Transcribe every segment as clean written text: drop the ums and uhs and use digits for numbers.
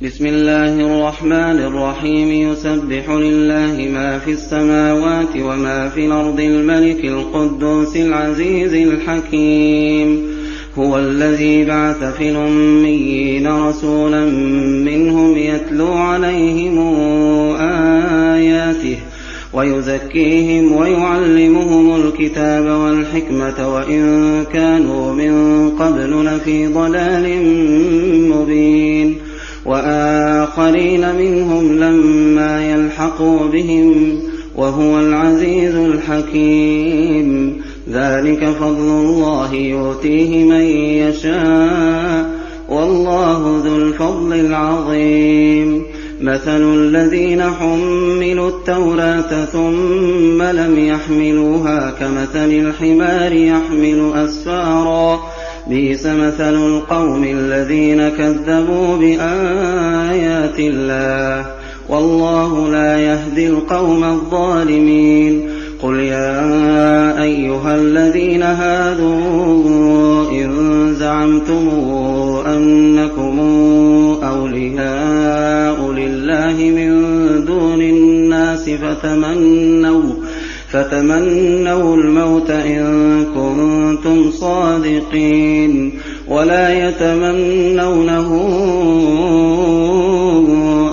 بسم الله الرحمن الرحيم يسبح لله ما في السماوات وما في الأرض الملك القدوس العزيز الحكيم هو الذي بعث في الأميين رسولا منهم يتلو عليهم آياته ويزكيهم ويعلمهم الكتاب والحكمة وإن كانوا من قبل لفي ضلال مبين وآخرين منهم لما يلحقوا بهم وهو العزيز الحكيم ذلك فضل الله يؤتيه من يشاء والله ذو الفضل العظيم مثل الذين حملوا التوراة ثم لم يحملوها كمثل الحمار يحمل أسفارا بئس مثل القوم الذين كذبوا بآيات الله والله لا يهدي القوم الظالمين قل يا أيها الذين هادوا إن زعمتم أنكم أولياء لله من دون الناس فتمنوا الموت إن كنتم صادقين ولا يتمنونه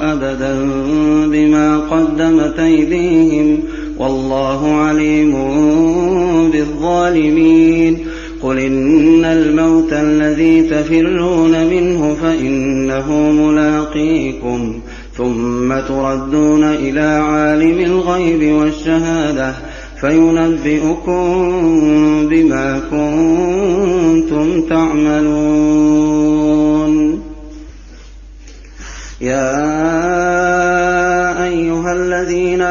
أبدا بما قدمت أيديهم والله عليم بالظالمين قل إن الموت الذي تفرون منه فإنه ملاقيكم ثم تردون إلى عالم الغيب والشهادة فينبئكم بما كنتم تعملون يا أيها الذين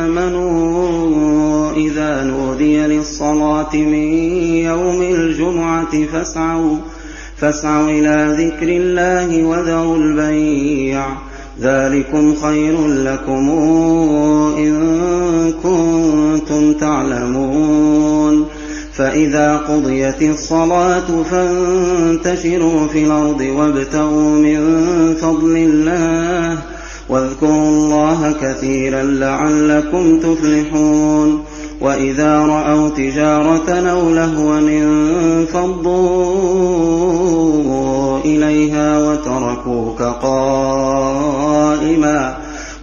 آمنوا إذا نودي للصلاة من يوم الجمعة فاسعوا إلى ذكر الله وذروا البيع ذلكم خير لكم إن كنتم تعلمون فإذا قضيت الصلاة فانتشروا في الأرض وابتغوا من فضل الله واذكروا الله كثيرا لعلكم تفلحون وإذا رأوا تجارة أو لهوا انفضوا إليها وتركوك قائما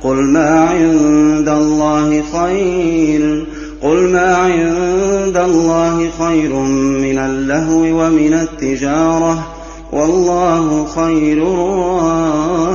قل ما عند الله خير من اللهو ومن التجارة والله خير الرازقين